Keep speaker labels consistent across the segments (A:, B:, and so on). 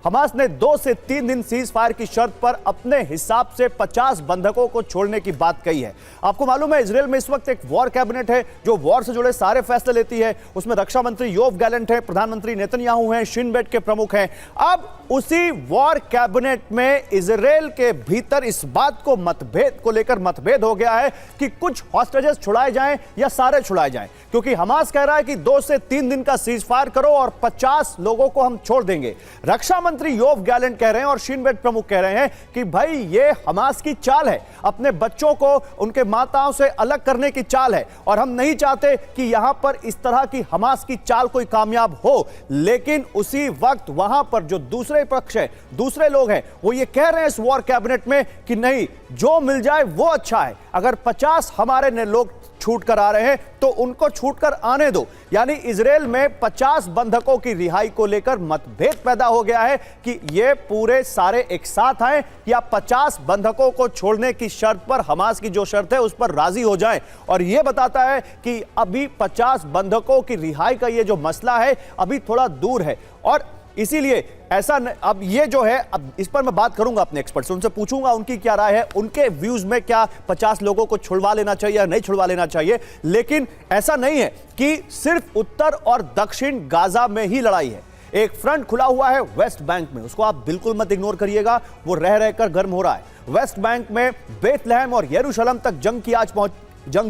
A: Hamas ने 2 से 3 दिन सीज फायर की शर्त पर अपने हिसाब से 50 बंधकों को छोड़ने की बात कही है। आपको मालूम है इजरायल में इस वक्त एक वॉर कैबिनेट है जो वॉर से जुड़े सारे फैसले लेती है। उसमें रक्षा मंत्री योव गैलेंट है, प्रधानमंत्री नेतन्याहू हैं, शिन बेट के प्रमुख हैं। अब उसी वॉर कैबिनेट में इजरायल के भीतर इस बात को लेकर मतभेद हो गया है कि कुछ हॉस्टेजेस छुड़ाए जाएं या सारे छुड़ाए जाएं, क्योंकि हमास कह रहा है कि 2 से 3 दिन का सीज फायर करो और 50 लोगों को हम छोड़ देंगे। रक्षा मंत्री योव गैलेंट कह रहे हैं और शिन बेट प्रमुख कह रहे हैं कि भाई ये हमास की चाल है, अपने बच्चों को उनके माताओं से अलग करने की चाल है और हम नहीं चाहते कि यहां पर इस तरह की हमास की चाल कोई कामयाब हो। लेकिन उसी वक्त वहां पर जो दूसरे पक्ष है, दूसरे लोग हैं, वो ये कह रहे हैं इस वॉर कैबिनेट में कि नहीं, जो मिल जाए वो अच्छा है। अगर 50 हमारे लोग छूट कर आ रहे हैं तो उनको छूट कर आने दो। यानी इजरायल में 50 बंधकों की रिहाई को लेकर मतभेद पैदा हो गया है कि ये पूरे सारे एक साथ आए या 50 बंधकों को छोड़ने की शर्त पर, हमास की जो शर्त है उस पर राजी हो जाएं। और यह बताता है कि अभी 50 बंधकों की रिहाई का ये जो मसला है अभी थोड़ा दूर है और इसीलिए ऐसा अब ये जो है, अब इस पर मैं बात करूंगा अपने एक्सपर्ट से, उनसे पूछूंगा उनकी क्या राय है, उनके व्यूज में क्या 50 लोगों को छुड़वा लेना चाहिए या नहीं छुड़वा लेना चाहिए। लेकिन ऐसा नहीं है कि सिर्फ उत्तर और दक्षिण गाजा में ही लड़ाई है। एक फ्रंट खुला हुआ है वेस्ट बैंक में, उसको आप बिल्कुल मत इग्नोर करिएगा, वो रह रहकर गर्म हो रहा है। वेस्ट बैंक में बेथलेहम और यरूशलेम तक जंग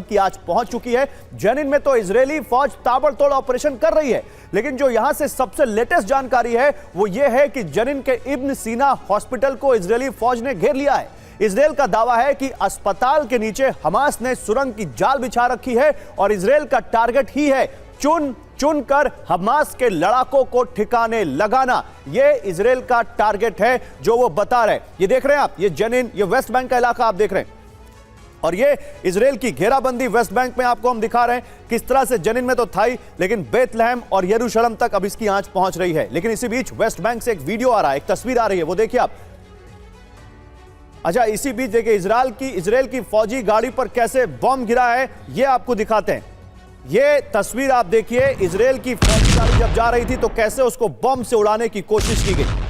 A: की आज पहुंच चुकी है। जेनिन में तो इजरायली फौज ताबड़तोड़ ऑपरेशन कर रही है, लेकिन जो यहां से सबसे लेटेस्ट जानकारी है वो ये है कि जेनिन के इब्न सीना हॉस्पिटल को इजरायली फौज ने घेर लिया है। इजरायल का दावा है कि अस्पताल के नीचे हमास ने सुरंग की जाल बिछा रखी है और इजरायल का टारगेट ही है चुन कर हमास के लड़ाकों को ठिकाने लगाना। यह इजरायल का टारगेट है जो वो बता रहे हैं। ये देख रहे हैं आप, ये जेनिन, ये वेस्ट बैंक का इलाका आप देख रहे हैं और ये इजरायल की घेराबंदी वेस्ट बैंक में आपको हम दिखा रहे हैं किस तरह से। जेनिन में तो था ही, लेकिन बेथलेहम और यरूशलेम तक अब इसकी आंच पहुंच रही है। लेकिन इसी बीच वेस्ट बैंक से एक वीडियो आ रहा है, एक तस्वीर आ रही है, वो देखिए आप। अच्छा, इसी बीच देखिए इजरायल की फौजी गाड़ी पर कैसे बम गिरा है, ये आपको दिखाते हैं। ये तस्वीर आप देखिए, इजरायल की फौजी गाड़ी जब जा रही थी तो कैसे उसको बम से उड़ाने की कोशिश की गई।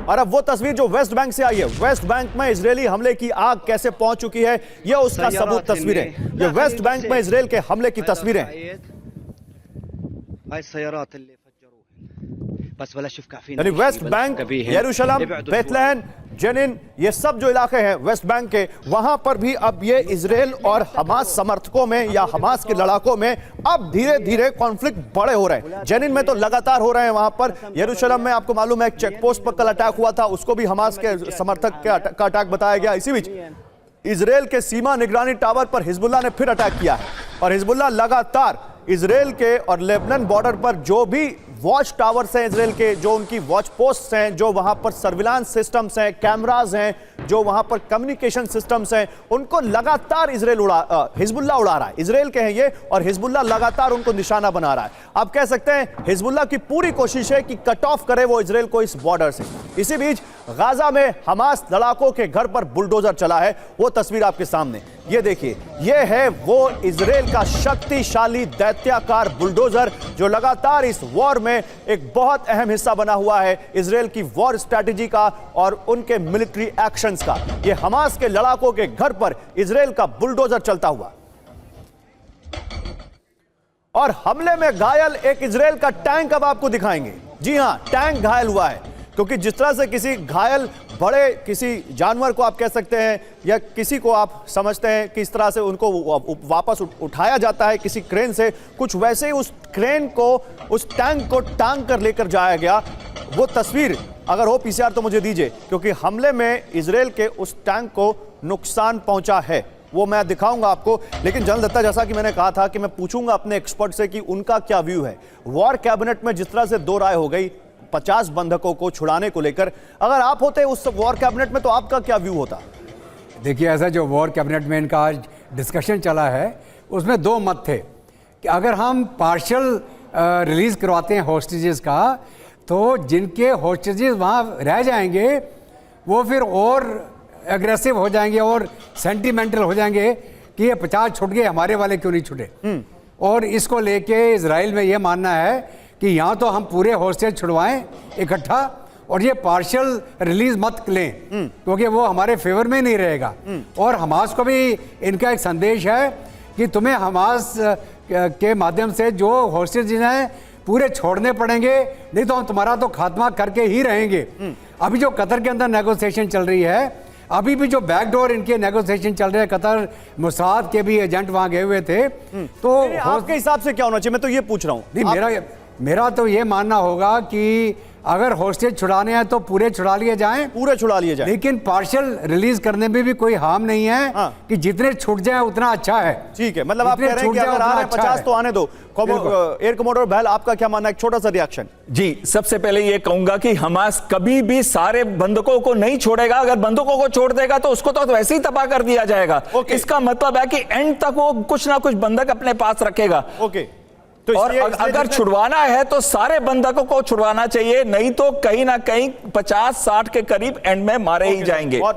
A: और अब वो तस्वीर जो वेस्ट बैंक से आई है, वेस्ट बैंक में इजरायली हमले की आग कैसे पहुंच चुकी है, यह उसका सबूत तस्वीरें। ये वेस्ट बैंक में इजरायल के हमले की तस्वीरें। यानी वेस्ट बैंक, यरूशलेम, बेथलेहम, जेनिन, ये सब जो इलाके हैं वेस्ट बैंक के, वहां पर भी अब ये इजरायल और हमास समर्थकों में या हमास के लड़ाकों में अब धीरे धीरे कॉन्फ्लिक्ट बड़े हो रहे हैं। जेनिन में तो लगातार हो रहे हैं, वहां पर यरूशलेम में आपको मालूम है एक चेकपोस्ट पर कल अटैक हुआ था, उसको भी हमास के समर्थक का अटैक बताया गया। इसी बीच इजरायल के सीमा निगरानी टावर पर हिजबुल्लाह ने फिर अटैक किया है और हिजबुल्लाह लगातार इजरायल के और लेबनान बॉर्डर पर जो भी वॉच टावर्स हैं इजरायल के, जो उनकी वॉच पोस्ट हैं, जो वहां पर सर्विलांस सिस्टम्स हैं, कैमराज हैं, जो वहां पर कम्युनिकेशन सिस्टम्स हैं, उनको लगातार हिजबुल्लाह उड़ा रहा है। इजरायल के हैं ये और हिजबुल्लाह लगातार उनको निशाना बना रहा है। आप कह सकते हैं हिजबुल्लाह की पूरी कोशिश है कि कट ऑफ करे वो इजरायल को इस बॉर्डर से। इसी बीच गाजा में हमास लड़ाकों के घर पर बुलडोजर चला है, वो तस्वीर आपके सामने ये देखिए। ये है वो इजरायल का शक्तिशाली दैत्याकार बुलडोजर जो लगातार इस वॉर में एक बहुत अहम हिस्सा बना हुआ है इजरायल की वॉर स्ट्रैटेजी का और उनके मिलिट्री एक्शंस का। ये हमास के लड़ाकों के घर पर इजरायल का बुलडोजर चलता हुआ और हमले में घायल एक इजरायल का टैंक अब आपको दिखाएंगे। जी हां, टैंक घायल हुआ है, क्योंकि जिस तरह से किसी घायल बड़े किसी जानवर को आप कह सकते हैं या किसी को आप समझते हैं कि इस तरह से उनको वापस उठाया जाता है किसी क्रेन से, कुछ वैसे ही उस क्रेन को, उस टैंक को टांग कर लेकर जाया गया। वो तस्वीर अगर हो पीसीआर तो मुझे दीजिए, क्योंकि हमले में इजरायल के उस टैंक को नुकसान पहुंचा है, वो मैं दिखाऊंगा आपको। लेकिन जनरल दत्ता, जैसा कि मैंने कहा था कि मैं पूछूंगा अपने एक्सपर्ट से कि उनका क्या व्यू है वॉर कैबिनेट में जिस तरह से दो राय हो गई 50 बंधकों को छुड़ाने को लेकर। अगर आप होते उस वॉर कैबिनेट में तो आपका क्या व्यू होता?
B: देखिए, ऐसा जो वॉर कैबिनेट में इनका आज डिस्कशन चला है उसमें दो मत थे कि अगर हम पार्शियल रिलीज करवाते हैं हॉस्टेजेस का तो जिनके हॉस्टेजेस वहाँ रह जाएंगे वो फिर और एग्रेसिव हो जाएंगे और सेंटिमेंटल हो जाएंगे कि ये 50 छूट गए, हमारे वाले क्यों नहीं छूटे। और इसको लेके इजराइल में ये मानना है कि यहाँ तो हम पूरे हॉस्टेज छुड़वाएं इकट्ठा और ये पार्शियल रिलीज मत लें, क्योंकि वो हमारे फेवर में नहीं रहेगा। और हमास को भी इनका एक संदेश है कि तुम्हें हमास के माध्यम से जो हॉस्टेज हैं पूरे छोड़ने पड़ेंगे, नहीं तो हम तुम्हारा तो खात्मा करके ही रहेंगे। अभी जो कतर के अंदर नेगोशिएशन चल रही है, अभी भी जो बैकडोर इनके नेगोशिएशन चल रहे हैं, कतर मुसाद के भी एजेंट वहां गए हुए थे। तो
A: आपके हिसाब से क्या होना चाहिए, मैं तो ये पूछ रहा हूं।
B: नहीं, मेरा तो ये मानना होगा कि अगर हॉस्टेज छुड़ाने हैं तो पूरे छुड़ा लिए जाएं,
A: पूरे छुड़ा लिए जाएं,
B: लेकिन पार्शियल रिलीज करने में भी कोई हार्म नहीं है।
A: हाँ।
B: कि जितने छूट जाए उतना अच्छा है।
A: ठीक है, मतलब आप कह रहे हैं कि अगर आ रहे हैं 50 तो आने दो। एयर कमोडोर बहल, आपका क्या मानना है? एक छोटा सा रिएक्शन।
C: जी, सबसे पहले ये कहूंगा कि हमास कभी भी सारे बंधकों को नहीं छोड़ेगा। अगर बंधकों को छोड़ देगा तो उसको तो वैसे ही तबाह कर दिया जाएगा। इसका मतलब है कि एंड तक वो कुछ ना कुछ बंधक अपने पास रखेगा।
A: ओके, तो
C: और अगर छुड़वाना है तो सारे बंधकों को छुड़वाना चाहिए, नहीं तो कहीं ना कहीं 50-60 के करीब एंड में मारे ही जाएंगे।